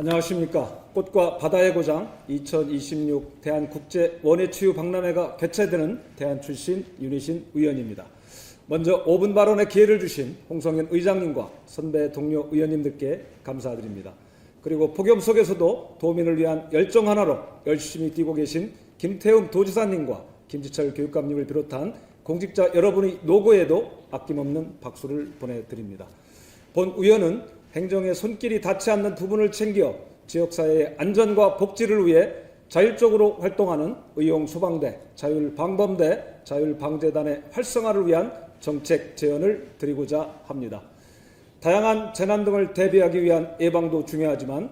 안녕하십니까. 꽃과 바다의 고장 2026 대한국제원예치유 박람회가 개최되는 대한 출신 윤희신 의원입니다. 먼저 5분 발언의 기회를 주신 홍성현 의장님과 선배 동료 의원님들께 감사드립니다. 그리고 폭염 속에서도 도민을 위한 열정 하나로 열심히 뛰고 계신 김태흠 도지사님과 김지철 교육감님을 비롯한 공직자 여러분의 노고에도 아낌없는 박수를 보내드립니다. 본 의원은 행정의 손길이 닿지 않는 부분을 챙겨 지역사회의 안전과 복지를 위해 자율적으로 활동하는 의용소방대, 자율방범대, 자율방재단의 활성화를 위한 정책 제언을 드리고자 합니다. 다양한 재난 등을 대비하기 위한 예방도 중요하지만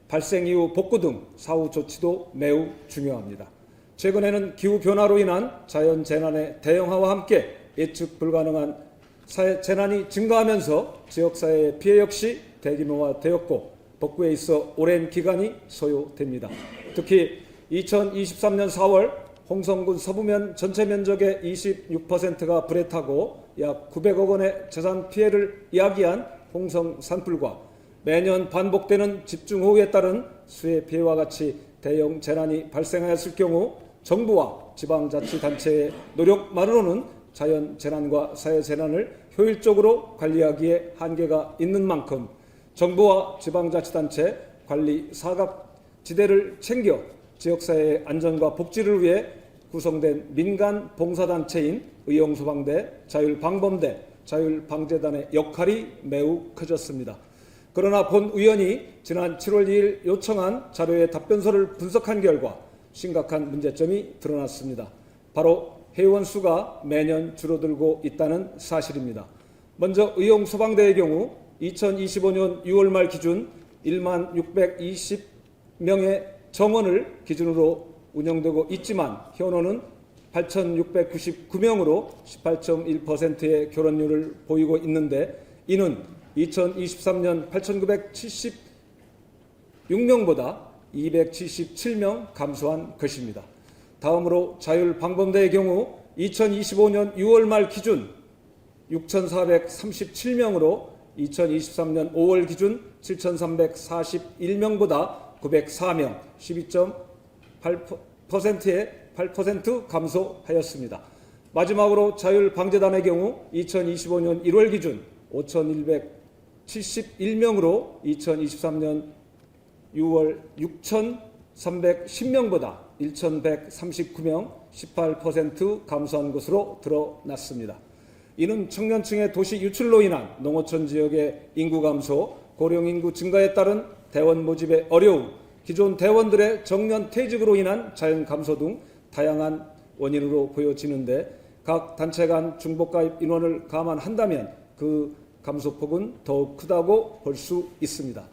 발생 이후 복구 등 사후 조치도 매우 중요합니다. 최근에는 기후변화로 인한 자연재난의 대형화와 함께 예측 불가능한 사회 재난이 증가하면서 지역사회의 피해 역시 대규모화되었고 복구에 있어 오랜 기간이 소요됩니다. 특히 2023년 4월 홍성군 서부면 전체 면적의 26%가 불에 타고 약 900억 원의 재산 피해를 야기한 홍성 산불과 매년 반복되는 집중호우에 따른 수해 피해와 같이 대형 재난이 발생하였을 경우 정부와 지방자치단체의 노력만으로는 자연재난과 사회재난을 효율적으로 관리하기에 한계가 있는 만큼 정부와 지방자치단체 관리 사각지대를 챙겨 지역사회의 안전과 복지를 위해 구성된 민간 봉사단체인 의용소방대, 자율방범대, 자율방재단의 역할이 매우 커졌습니다. 그러나 본 의원이 지난 7월 2일 요청한 자료의 답변서를 분석한 결과 심각한 문제점이 드러났습니다. 바로 회원 수가 매년 줄어들고 있다는 사실입니다. 먼저 의용소방대의 경우 2025년 6월 말 기준 1만 620명의 정원을 기준으로 운영되고 있지만 현원은 8,699명으로 18.1%의 결혼율을 보이고 있는데 이는 2023년 8,976명보다 277명 감소한 것입니다. 다음으로 자율방범대의 경우 2025년 6월 말 기준 6,437명으로 2023년 5월 기준 7,341명보다 904명, 12.8%의 8% 감소하였습니다. 마지막으로 자율방재단의 경우 2025년 1월 기준 5,171명으로 2023년 6월 6,310명보다 1,139명, 18% 감소한 것으로 드러났습니다. 이는 청년층의 도시 유출로 인한 농어촌 지역의 인구 감소, 고령 인구 증가에 따른 대원 모집의 어려움, 기존 대원들의 정년 퇴직으로 인한 자연 감소 등 다양한 원인으로 보여지는데 각 단체 간 중복가입 인원을 감안한다면 그 감소폭은 더욱 크다고 볼 수 있습니다.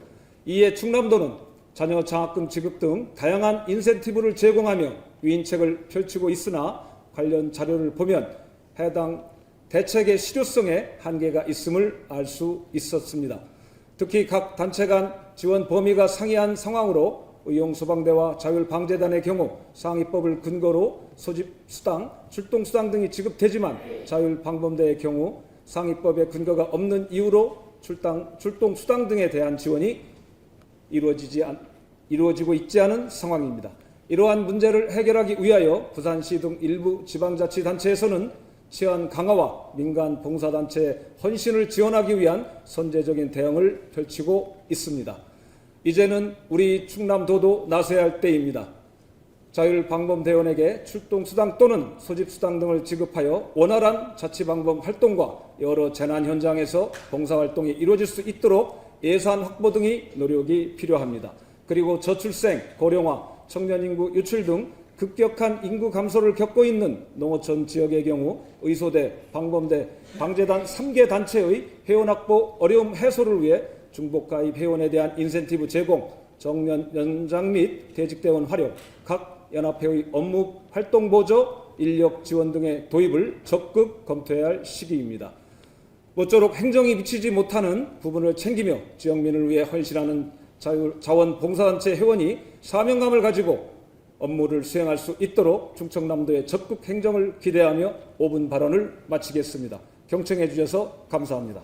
이에 충남도는 자녀 장학금 지급 등 다양한 인센티브를 제공하며 유인책을 펼치고 있으나 관련 자료를 보면 해당 대책의 실효성에 한계가 있음을 알 수 있었습니다. 특히 각 단체 간 지원 범위가 상이한 상황으로 의용소방대와 자율방재단의 경우 상위법을 근거로 소집수당, 출동수당 등이 지급되지만 자율방범대의 경우 상위법의 근거가 없는 이유로 출동수당 등에 대한 지원이 이루어지고 있지 않은 상황입니다. 이러한 문제를 해결하기 위하여 부산시 등 일부 지방자치단체에서는 치안 강화와 민간 봉사단체의 헌신을 지원하기 위한 선제적인 대응을 펼치고 있습니다. 이제는 우리 충남도도 나서야 할 때입니다. 자율방범대원에게 출동수당 또는 소집수당 등을 지급하여 원활한 자치방범 활동과 여러 재난 현장에서 봉사활동이 이루어질 수 있도록 예산 확보 등의 노력이 필요합니다. 그리고 저출생, 고령화, 청년인구 유출 등 급격한 인구 감소를 겪고 있는 농어촌 지역의 경우 의소대, 방범대, 방재단 3개 단체의 회원 확보 어려움 해소를 위해 중복가입 회원에 대한 인센티브 제공, 정년 연장 및 퇴직대원 활용, 각 연합회의 업무 활동 보조, 인력 지원 등의 도입을 적극 검토해야 할 시기입니다. 모쪼록 행정이 미치지 못하는 부분을 챙기며 지역민을 위해 헌신하는 자원봉사단체 회원이 사명감을 가지고 업무를 수행할 수 있도록 충청남도의 적극 행정을 기대하며 5분 발언을 마치겠습니다. 경청해 주셔서 감사합니다.